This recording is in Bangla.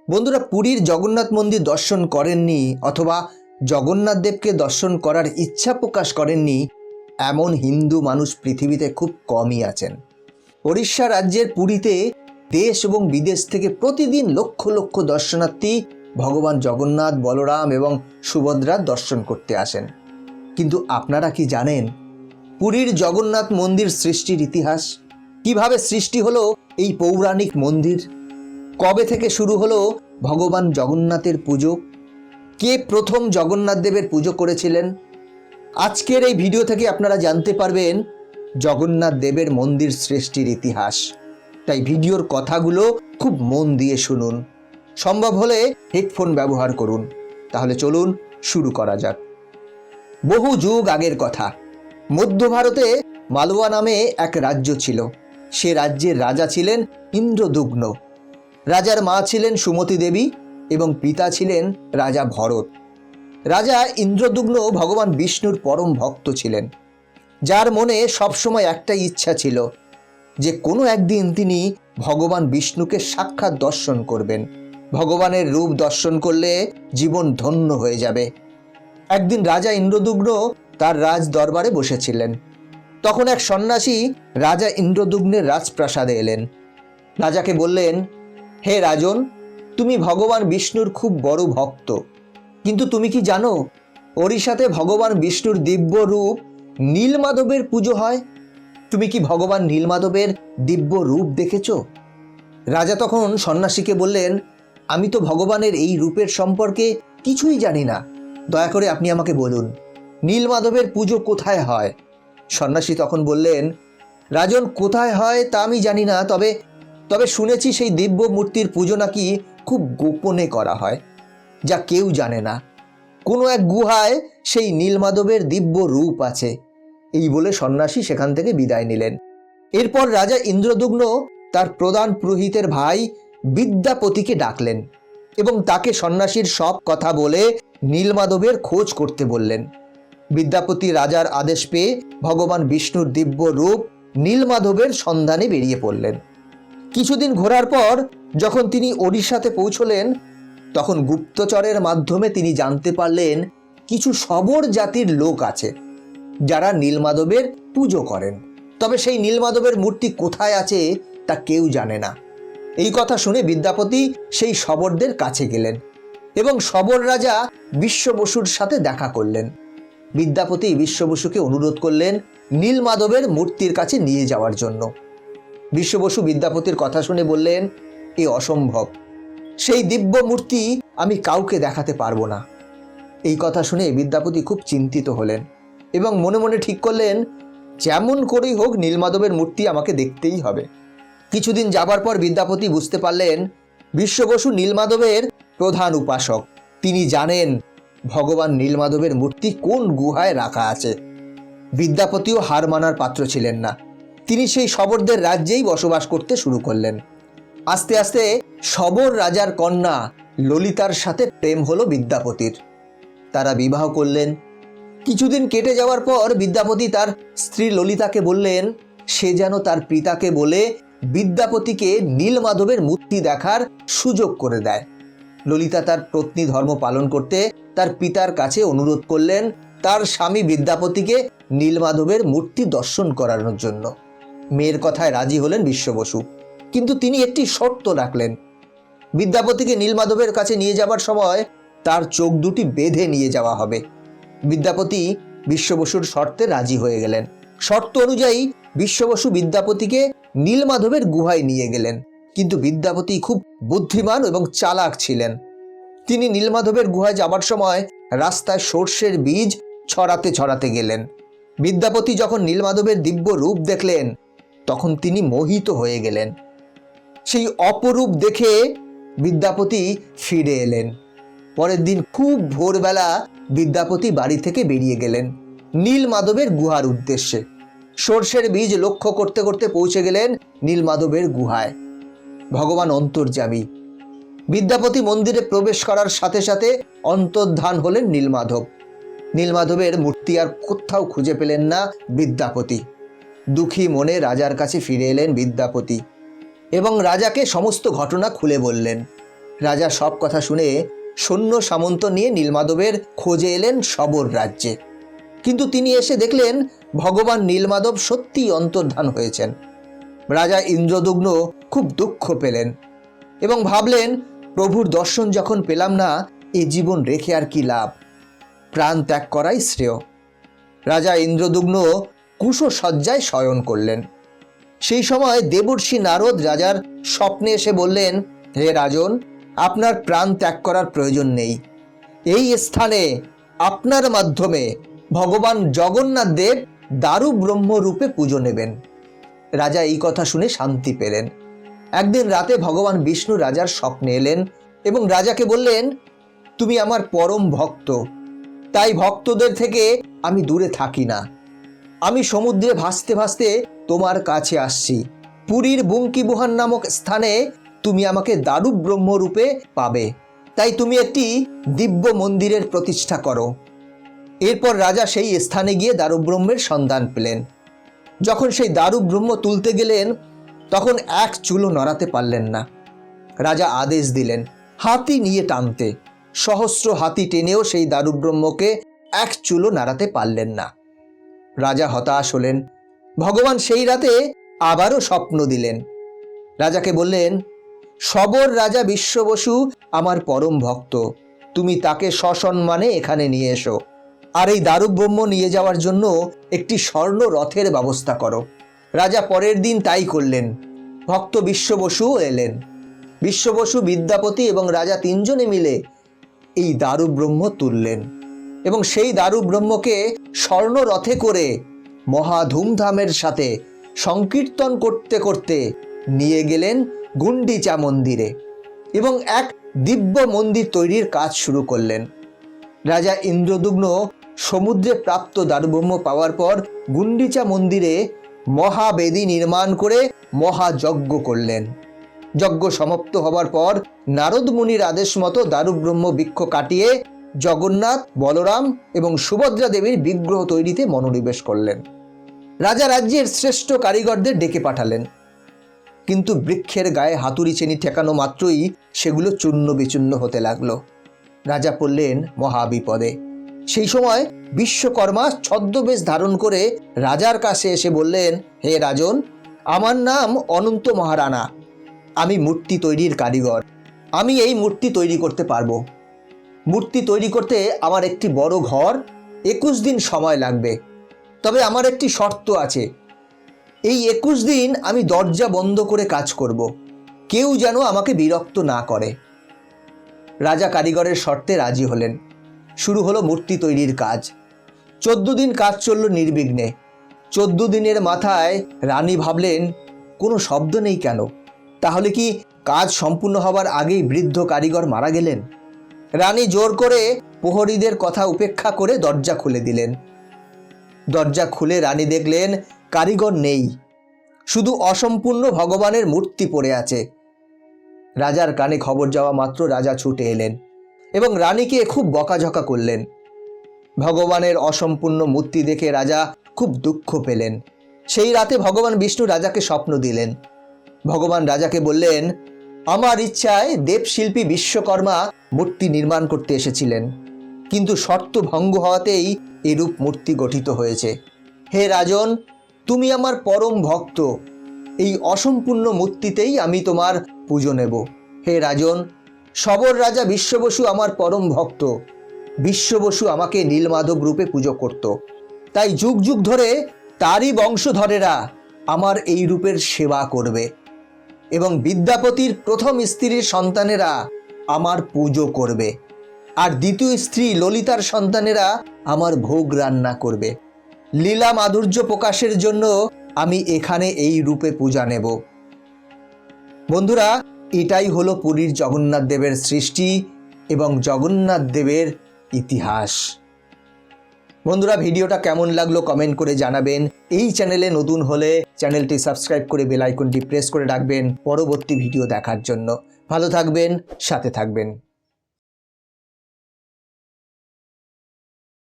বন্ধুরা, পুরীর জগন্নাথ মন্দির দর্শন করেননি অথবা জগন্নাথ দেবকে দর্শন করার ইচ্ছা প্রকাশ করেননি এমন হিন্দু মানুষ পৃথিবীতে খুব কমই আছেন। ওড়িশা রাজ্যের পুরীতে দেশ এবং বিদেশ থেকে প্রতিদিন লক্ষ লক্ষ দর্শনার্থী ভগবান জগন্নাথ, বলরাম এবং সুভদ্রার দর্শন করতে আসেন। কিন্তু আপনারা কি জানেন পুরীর জগন্নাথ মন্দির সৃষ্টির ইতিহাস? কিভাবে সৃষ্টি হলো এই পৌরাণিক মন্দির? কবে থেকে শুরু হলো ভগবান জগন্নাথের পুজো? কে প্রথম জগন্নাথ দেবের পুজো করেছিলেন? আজকের এই ভিডিও থেকে আপনারা জানতে পারবেন জগন্নাথ দেবের মন্দির সৃষ্টির ইতিহাস। তাই ভিডিওর কথাগুলো খুব মন দিয়ে শুনুন, সম্ভব হলে হেডফোন ব্যবহার করুন। তাহলে চলুন শুরু করা যাক। বহু যুগ আগের কথা, মধ্য ভারতে মালওয়া নামে এক রাজ্য ছিল। সে রাজ্যের রাজা ছিলেন ইন্দ্রদুগ্ন। রাজার মা ছিলেন সুমতি দেবী এবং পিতা ছিলেন রাজা ভরত। রাজা ইন্দ্রদুগ্ন ভগবান বিষ্ণুর পরম ভক্ত ছিলেন, যার মনে সবসময় একটাই ইচ্ছা ছিল যে কোনো একদিন তিনি ভগবান বিষ্ণুকে সাক্ষাৎ দর্শন করবেন। ভগবানের রূপ দর্শন করলে জীবন ধন্য হয়ে যাবে। একদিন রাজা ইন্দ্রদুগ্ন তার রাজ দরবারে বসেছিলেন। তখন এক সন্ন্যাসী রাজা ইন্দ্রদুগ্নের রাজপ্রাসাদে এলেন। রাজাকে বললেন, হে রাজন, তুমি ভগবান বিষ্ণুর খুব বড় ভক্ত, কিন্তু তুমি কি জানো ওড়িশাতে ভগবান বিষ্ণুর দিব্য রূপ নীলমাধবের পুজো হয়? তুমি কি ভগবান নীলমাধবের দিব্য রূপ দেখেছ? রাজা তখন সন্ন্যাসীকে বললেন, আমি তো ভগবানের এই রূপের সম্পর্কে কিছুই জানি না, দয়া করে আপনি আমাকে বলুন নীলমাধবের পুজো কোথায় হয়? সন্ন্যাসী তখন বললেন, রাজন, কোথায় হয় তা আমি জানি না, তবে শুনেছি সেই দিব্য মূর্তির পুজো নাকি খুব গোপনে করা হয়, যা কেউ জানে না। কোনো এক গুহায় সেই নীলমাধবের দিব্য রূপ আছে। এই বলে সন্ন্যাসী সেখান থেকে বিদায় নিলেন। এরপর রাজা ইন্দ্রদুগ্ন তার প্রধান পুরোহিতের ভাই বিদ্যাপতিকে ডাকলেন এবং তাকে সন্ন্যাসীর সব কথা বলে নীলমাধবের খোঁজ করতে বললেন। বিদ্যাপতি রাজার আদেশ পেয়ে ভগবান বিষ্ণুর দিব্য রূপ নীলমাধবের সন্ধানে বেরিয়ে পড়লেন। কিছুদিন ঘোরার পর যখন তিনি ওড়িশাতে পৌঁছলেন, তখন গুপ্তচরের মাধ্যমে তিনি জানতে পারলেন কিছু শবর জাতির লোক আছে যারা নীলমাধবের পুজো করেন, তবে সেই নীলমাধবের মূর্তি কোথায় আছে তা কেউ জানে না। এই কথা শুনে বিদ্যাপতি সেই শবরদের কাছে গেলেন এবং শবর রাজা বিশ্ব বসুর সাথে দেখা করলেন। বিদ্যাপতি বিশ্ব বসুকে অনুরোধ করলেন নীলমাধবের মূর্তির কাছে নিয়ে যাওয়ার জন্য। বিশ্ব বসু বিদ্যাপতির কথা শুনে বললেন, এ অসম্ভব, সেই দিব্য মূর্তি আমি কাউকে দেখাতে পারবো না। এই কথা শুনে বিদ্যাপতি খুব চিন্তিত হলেন এবং মনে মনে ঠিক করলেন, যেমন করেই হোক নীলমাধবের মূর্তি আমাকে দেখতেই হবে। কিছুদিন যাবার পর বিদ্যাপতি বুঝতে পারলেন বিশ্ব বসু নীলমাধবের প্রধান উপাসক। তিনি জানেন ভগবান নীলমাধবের মূর্তি কোন গুহায় রাখা আছে। বিদ্যাপতিও হার মানার পাত্র ছিলেন না। তিনি সেই শবরদের রাজ্যেই বসবাস করতে শুরু করলেন। আস্তে আস্তে শবর রাজার কন্যা ললিতার সাথে প্রেম হলো বিদ্যাপতির। তারা বিবাহ করলেন। কিছুদিন কেটে যাওয়ার পর বিদ্যাপতি তার স্ত্রী ললিতাকে বললেন সে যেন তার পিতাকে বলে বিদ্যাপতিকে নীলমাধবের মূর্তি দেখার সুযোগ করে দেয়। ললিতা তার পত্নী ধর্ম পালন করতে তার পিতার কাছে অনুরোধ করলেন তার স্বামী বিদ্যাপতিকে নীলমাধবের মূর্তি দর্শন করানোর জন্য। মেয়ের কথায় রাজি হলেন বিশ্ব বসু, কিন্তু তিনি একটি শর্ত রাখলেন। বিদ্যাপতিকে নীলমাধবের কাছে নিয়ে যাবার সময় তার চোখ দুটি বেঁধে নিয়ে যাওয়া হবে। বিদ্যাপতি বিশ্ব বসুর শর্তে রাজি হয়ে গেলেন। শর্ত অনুযায়ী বিশ্ব বসু বিদ্যাপতিকে নীলমাধবের গুহায় নিয়ে গেলেন, কিন্তু বিদ্যাপতি খুব বুদ্ধিমান এবং চালাক ছিলেন। তিনি নীলমাধবের গুহায় যাবার সময় রাস্তায় সর্ষের বীজ ছড়াতে ছড়াতে গেলেন। বিদ্যাপতি যখন নীলমাধবের দিব্য রূপ দেখলেন তখন তিনি মোহিত হয়ে গেলেন। সেই অপরূপ দেখে বিদ্যাপতি ফিরে এলেন। পরের দিন খুব ভোরবেলা বিদ্যাপতি বাড়ি থেকে বেরিয়ে গেলেন নীলমাধবের গুহার উদ্দেশ্যে। সর্ষের বীজ লক্ষ্য করতে করতে পৌঁছে গেলেন নীলমাধবের গুহায়। ভগবান অন্তর্যামী। বিদ্যাপতি মন্দিরে প্রবেশ করার সাথে সাথে অন্তর্ধান হলেন নীলমাধব। নীলমাধবের মূর্তি আর কোথাও খুঁজে পেলেন না বিদ্যাপতি। দুঃখী মনে রাজার কাছে ফিরে এলেন বিদ্যাপতি এবং রাজাকে সমস্ত ঘটনা খুলে বললেন। রাজা সব কথা শুনে সৈন্য সামন্ত নিয়ে নীলমাধবের খোঁজে এলেন শবর রাজ্যে। কিন্তু তিনি এসে দেখলেন ভগবান নীলমাধব সত্যিই অন্তর্ধান হয়েছেন। রাজা ইন্দ্রদুম্ন খুব দুঃখ পেলেন এবং ভাবলেন, প্রভুর দর্শন যখন পেলাম না, এ জীবন রেখে আর কি লাভ, প্রাণ ত্যাগ করাই শ্রেয়। রাজা ইন্দ্রদুম্ন কুশশয্যায় শয়ন করলেন। সেই সময় দেবর্ষি নারদ রাজার স্বপ্নে এসে বললেন, হে রাজন, আপনার প্রাণ ত্যাগ করার প্রয়োজন নেই। এই স্থানে আপনার মাধ্যমে ভগবান জগন্নাথ দেব দারু ব্রহ্ম রূপে পুজো নেবেন। রাজা এই কথা শুনে শান্তি পেলেন। একদিন রাতে ভগবান বিষ্ণু রাজার স্বপ্নে এলেন এবং রাজাকে বললেন, তুমি আমার পরম ভক্ত, তাই ভক্তদের থেকে আমি দূরে থাকি না। আমি সমুদ্রে ভাসতে ভাসতে তোমার কাছে আসছি। পুরীর বুঙ্কিবুহান নামক স্থানে তুমি আমাকে দারু ব্রহ্ম রূপে পাবে, তাই তুমি একটি দিব্য মন্দিরের প্রতিষ্ঠা করো। এরপর রাজা সেই স্থানে গিয়ে দারু ব্রহ্মের সন্ধান পেলেন। যখন সেই দারু ব্রহ্ম তুলতে গেলেন, তখন এক চুলও নড়াতে পারলেন না। রাজা আদেশ দিলেন হাতি নিয়ে টানতে। সহস্র হাতি টেনেও সেই দারু ব্রহ্মকে এক চুলও নাড়াতে পারলেন না। রাজা হতাশ হলেন। ভগবান সেই রাতে আবারও স্বপ্ন দিলেন। রাজাকে বললেন, শবর রাজা বিশ্ববসু আমার পরম ভক্ত, তুমি তাকে সসম্মানে এখানে নিয়ে এসো, আর এই দারু ব্রহ্ম নিয়ে যাওয়ার জন্য একটি স্বর্ণ রথের ব্যবস্থা করো। রাজা পরের দিন তাই করলেন। ভক্ত বিশ্ববসুও এলেন। বিশ্ববসু, বিদ্যাপতি এবং রাজা তিনজনে মিলে এই দারু ব্রহ্ম তুললেন এবং সেই দারু ব্রহ্মকে স্বর্ণ রথে করে মহা ধুমধামের সাথে সংকীর্তন করতে করতে নিয়ে গেলেন গুন্ডিচা মন্দিরে এবং এক দিব্য মন্দির তৈরির কাজ শুরু করলেন। রাজা ইন্দ্রদুম্ন সমুদ্রে প্রাপ্ত দারুব্রহ্ম পাওয়ার পর গুন্ডিচা মন্দিরে মহাবেদী নির্মাণ করে মহাযজ্ঞ করলেন। যজ্ঞ সমাপ্ত হবার পর নারদ মুনির আদেশ মতো দারুব্রহ্ম বৃক্ষ কাটিয়ে জগন্নাথ, বলরাম এবং সুভদ্রা দেবীর বিগ্রহ তৈরিতে মনোনিবেশ করলেন। রাজা রাজ্যের শ্রেষ্ঠ কারিগরদের ডেকে পাঠালেন, কিন্তু বৃক্ষের গায়ে হাতুড়ি চেনি ঠেকানো মাত্রই সেগুলো চূর্ণ বিচূর্ণ হতে লাগলো। রাজা পড়লেন মহাবিপদে। সেই সময় বিশ্বকর্মা ছদ্মবেশ ধারণ করে রাজার কাছে এসে বললেন, হে রাজন, আমার নাম অনন্ত মহারানা, আমি মূর্তি তৈরির কারিগর। আমি এই মূর্তি তৈরি করতে পারবো। মূর্তি তৈরি করতে আমার একটি বড় ঘর, 21 দিন সময় লাগবে। তবে আমার একটি শর্ত আছে, এই 21 দিন আমি দরজা বন্ধ করে কাজ করব, কেউ যেন আমাকে বিরক্ত না করে। রাজা কারিগরের শর্তে রাজি হলেন। শুরু হলো মূর্তি তৈরির কাজ। 14 দিন কাজ চলল নির্বিঘ্নে। 14 দিনের মাথায় রানী ভাবলেন, কোনো শব্দ নেই কেন? তাহলে কি কাজ সম্পূর্ণ হবার আগেই বৃদ্ধ কারিগর মারা গেলেন? রানী জোর করে প্রহরীদের কথা উপেক্ষা করে দরজা খুলে দিলেন। দরজা খুলে রানী দেখলেন কারিগর নেই, শুধু অসম্পূর্ণ ভগবানের মূর্তি পড়ে আছে। রাজার কানে খবর যাওয়া মাত্র রাজা ছুটে এলেন এবং রানীকে খুব বকাঝকা করলেন। ভগবানের অসম্পূর্ণ মূর্তি দেখে রাজা খুব দুঃখ পেলেন। সেই রাতে ভগবান বিষ্ণু রাজাকে স্বপ্ন দিলেন। ভগবান রাজাকে বললেন, আমার ইচ্ছায় দেবশিল্পী বিশ্বকর্মা মূর্তি নির্মাণ করতে এসেছিলেন, কিন্তু শর্ত ভঙ্গ হওয়াতেই এরূপ মূর্তি গঠিত হয়েছে। হে রাজন, তুমি আমার পরম ভক্ত, এই অসম্পূর্ণ মূর্তিতেই আমি তোমার পুজো নেব। হে রাজন, শবর রাজা বিশ্ববসু আমার পরম ভক্ত। বিশ্ববসু আমাকে নীলমাধব রূপে পুজো করত, তাই যুগ যুগ ধরে তারই বংশধরেরা আমার এই রূপের সেবা করবে এবং বিদ্যাপতির প্রথম স্ত্রীর সন্তানেরা আমার পুজো করবে, আর দ্বিতীয় স্ত্রী ললিতার সন্তানেরা আমার ভোগ রান্না করবে। লীলা মাধুর্য প্রকাশের জন্য আমি এখানে এই রূপে পূজা নেব। বন্ধুরা, এটাই হলো পুরীর জগন্নাথ দেবের সৃষ্টি এবং জগন্নাথ দেবের ইতিহাস। বন্ধুরা, ভিডিওটা কেমন লাগলো কমেন্ট করে জানাবেন। এই চ্যানেলে নতুন হলে চ্যানেলটি সাবস্ক্রাইব করে বেল আইকনটি প্রেস করে রাখবেন পরবর্তী ভিডিও দেখার জন্য। ভালো থাকবেন, সাথে থাকবেন।